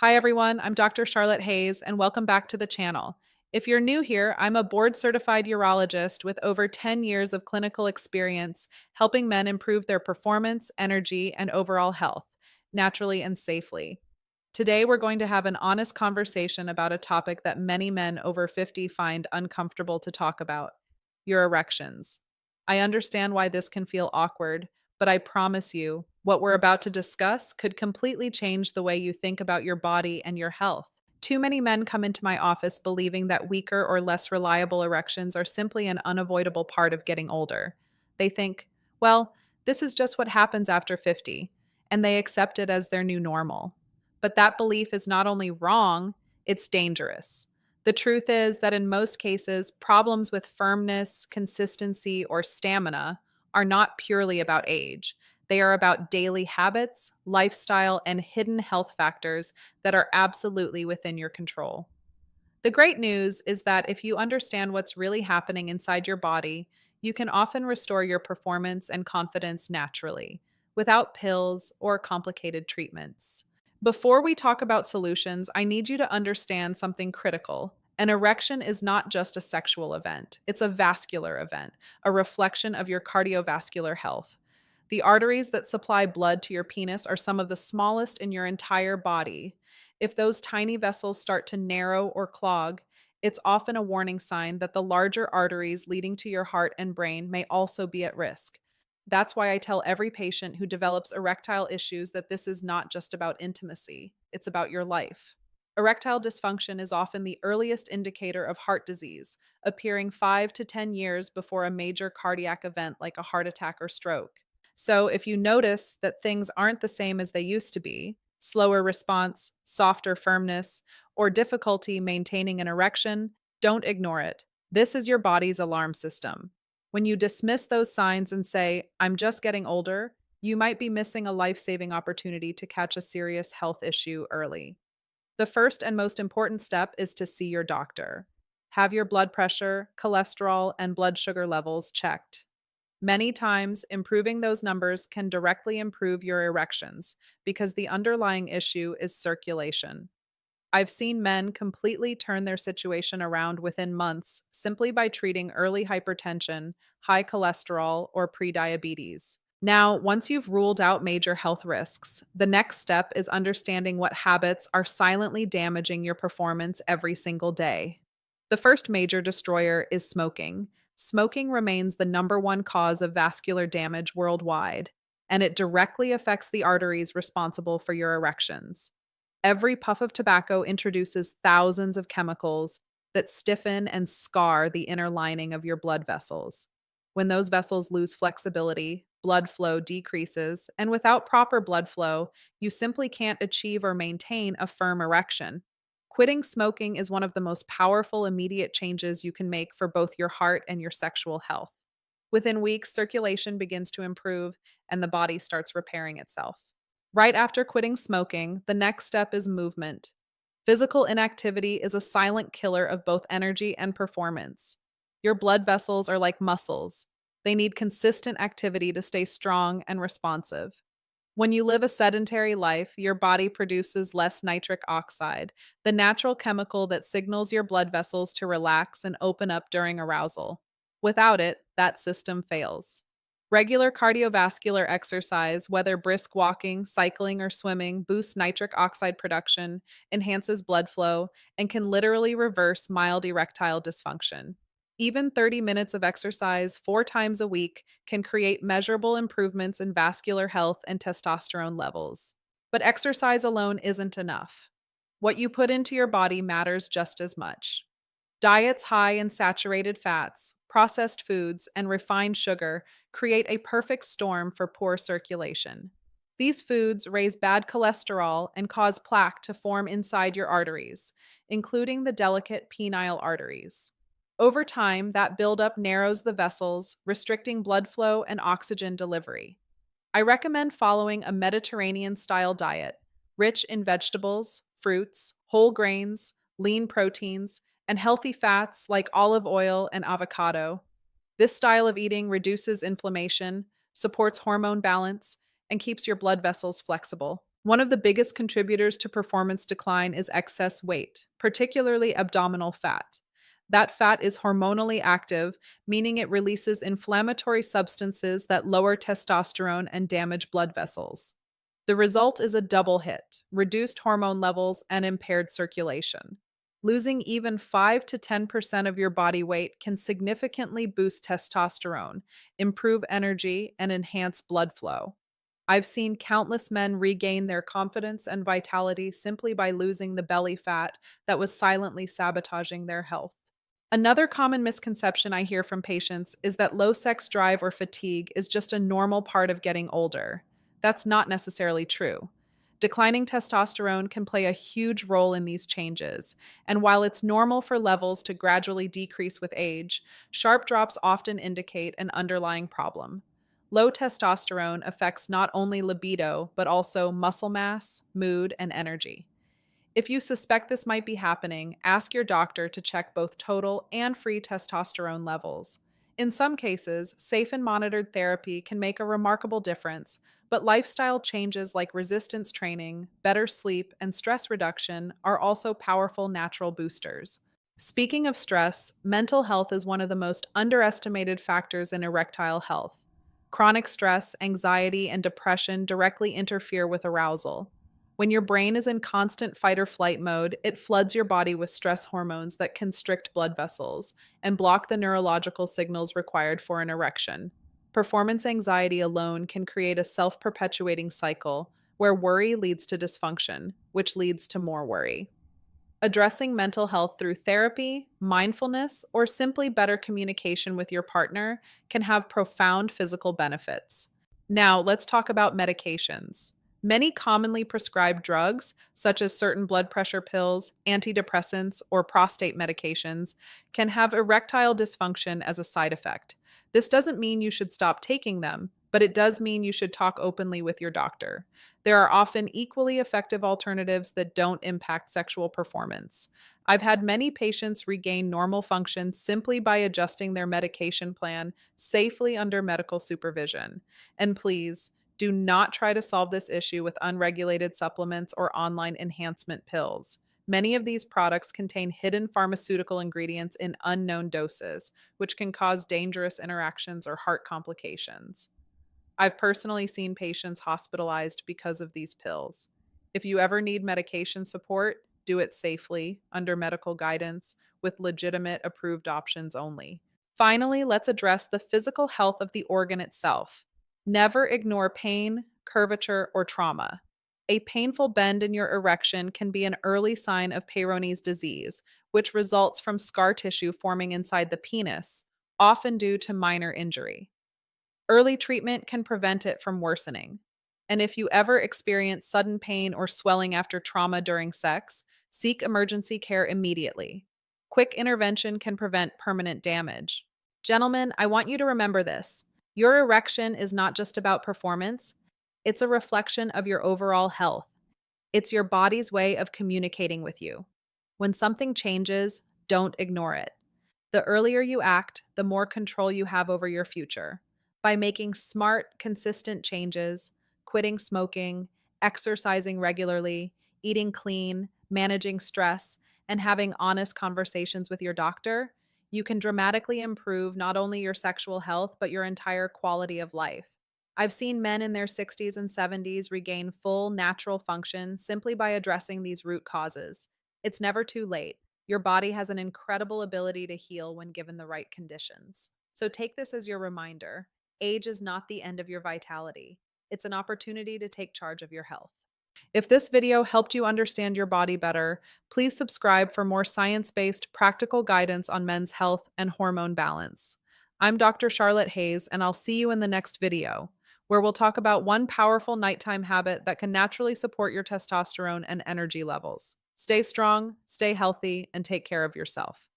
Hi, everyone. I'm Dr. Charlotte Hayes, and welcome back to the channel. If you're new here, I'm a board certified urologist with over 10 years of clinical experience helping men improve their performance, energy, and overall health, naturally and safely. Today, we're going to have an honest conversation about a topic that many men over 50 find uncomfortable to talk about: your erections. I understand why this can feel awkward, but I promise you, what we're about to discuss could completely change the way you think about your body and your health. Too many men come into my office believing that weaker or less reliable erections are simply an unavoidable part of getting older. They think, well, this is just what happens after 50, and they accept it as their new normal. But that belief is not only wrong, it's dangerous. The truth is that in most cases, problems with firmness, consistency, or stamina are not purely about age. They are about daily habits, lifestyle, and hidden health factors that are absolutely within your control. The great news is that if you understand what's really happening inside your body, you can often restore your performance and confidence naturally, without pills or complicated treatments. Before we talk about solutions, I need you to understand something critical. An erection is not just a sexual event, it's a vascular event, a reflection of your cardiovascular health. The arteries that supply blood to your penis are some of the smallest in your entire body. If those tiny vessels start to narrow or clog, it's often a warning sign that the larger arteries leading to your heart and brain may also be at risk. That's why I tell every patient who develops erectile issues that this is not just about intimacy, it's about your life. Erectile dysfunction is often the earliest indicator of heart disease, appearing 5 to 10 years before a major cardiac event like a heart attack or stroke. So, if you notice that things aren't the same as they used to be, slower response, softer firmness, or difficulty maintaining an erection, don't ignore it. This is your body's alarm system. When you dismiss those signs and say, I'm just getting older, you might be missing a life saving opportunity to catch a serious health issue early. The first and most important step is to see your doctor. Have your blood pressure, cholesterol, and blood sugar levels checked. Many times, improving those numbers can directly improve your erections because the underlying issue is circulation. I've seen men completely turn their situation around within months simply by treating early hypertension, high cholesterol, or prediabetes. Now, once you've ruled out major health risks, the next step is understanding what habits are silently damaging your performance every single day. The first major destroyer is smoking. Smoking remains the number one cause of vascular damage worldwide, and it directly affects the arteries responsible for your erections. Every puff of tobacco introduces thousands of chemicals that stiffen and scar the inner lining of your blood vessels. When those vessels lose flexibility, blood flow decreases, and without proper blood flow, you simply can't achieve or maintain a firm erection. Quitting smoking is one of the most powerful immediate changes you can make for both your heart and your sexual health. Within weeks, circulation begins to improve and the body starts repairing itself. Right after quitting smoking, the next step is movement. Physical inactivity is a silent killer of both energy and performance. Your blood vessels are like muscles. They need consistent activity to stay strong and responsive. When you live a sedentary life, your body produces less nitric oxide, the natural chemical that signals your blood vessels to relax and open up during arousal. Without it, that system fails. Regular cardiovascular exercise, whether brisk walking, cycling, or swimming, boosts nitric oxide production, enhances blood flow, and can literally reverse mild erectile dysfunction. Even 30 minutes of exercise 4 times a week can create measurable improvements in vascular health and testosterone levels. But exercise alone isn't enough. What you put into your body matters just as much. Diets high in saturated fats, processed foods, and refined sugar create a perfect storm for poor circulation. These foods raise bad cholesterol and cause plaque to form inside your arteries, including the delicate penile arteries. Over time, that buildup narrows the vessels, restricting blood flow and oxygen delivery. I recommend following a Mediterranean style diet, rich in vegetables, fruits, whole grains, lean proteins, and healthy fats like olive oil and avocado. This style of eating reduces inflammation, supports hormone balance, and keeps your blood vessels flexible. One of the biggest contributors to performance decline is excess weight, particularly abdominal fat. That fat is hormonally active, meaning it releases inflammatory substances that lower testosterone and damage blood vessels. The result is a double hit: reduced hormone levels and impaired circulation. Losing even 5 to 10% of your body weight can significantly boost testosterone, improve energy, and enhance blood flow. I've seen countless men regain their confidence and vitality simply by losing the belly fat that was silently sabotaging their health. Another common misconception I hear from patients is that low sex drive or fatigue is just a normal part of getting older. That's not necessarily true. Declining testosterone can play a huge role in these changes, and while it's normal for levels to gradually decrease with age, sharp drops often indicate an underlying problem. Low testosterone affects not only libido, but also muscle mass, mood, and energy. If you suspect this might be happening, ask your doctor to check both total and free testosterone levels. In some cases, safe and monitored therapy can make a remarkable difference, but lifestyle changes like resistance training, better sleep, and stress reduction are also powerful natural boosters. Speaking of stress, mental health is one of the most underestimated factors in erectile health. Chronic stress, anxiety, and depression directly interfere with arousal. When your brain is in constant fight or flight mode, it floods your body with stress hormones that constrict blood vessels and block the neurological signals required for an erection. Performance anxiety alone can create a self perpetuating cycle where worry leads to dysfunction, which leads to more worry. Addressing mental health through therapy, mindfulness, or simply better communication with your partner can have profound physical benefits. Now, let's talk about medications. Many commonly prescribed drugs, such as certain blood pressure pills, antidepressants, or prostate medications, can have erectile dysfunction as a side effect. This doesn't mean you should stop taking them, but it does mean you should talk openly with your doctor. There are often equally effective alternatives that don't impact sexual performance. I've had many patients regain normal function simply by adjusting their medication plan safely under medical supervision. And please, do not try to solve this issue with unregulated supplements or online enhancement pills. Many of these products contain hidden pharmaceutical ingredients in unknown doses, which can cause dangerous interactions or heart complications. I've personally seen patients hospitalized because of these pills. If you ever need medication support, do it safely, under medical guidance, with legitimate approved options only. Finally, let's address the physical health of the organ itself. Never ignore pain, curvature, or trauma. A painful bend in your erection can be an early sign of Peyronie's disease, which results from scar tissue forming inside the penis, often due to minor injury. Early treatment can prevent it from worsening. And if you ever experience sudden pain or swelling after trauma during sex, seek emergency care immediately. Quick intervention can prevent permanent damage. Gentlemen, I want you to remember this. Your erection is not just about performance, it's a reflection of your overall health. It's your body's way of communicating with you. When something changes, don't ignore it. The earlier you act, the more control you have over your future. By making smart, consistent changes, quitting smoking, exercising regularly, eating clean, managing stress, and having honest conversations with your doctor, you can dramatically improve not only your sexual health, but your entire quality of life. I've seen men in their 60s and 70s regain full natural function simply by addressing these root causes. It's never too late. Your body has an incredible ability to heal when given the right conditions. So take this as your reminder: age is not the end of your vitality, it's an opportunity to take charge of your health. If this video helped you understand your body better, please subscribe for more science based, practical guidance on men's health and hormone balance. I'm Dr. Charlotte Hayes, and I'll see you in the next video, where we'll talk about one powerful nighttime habit that can naturally support your testosterone and energy levels. Stay strong, stay healthy, and take care of yourself.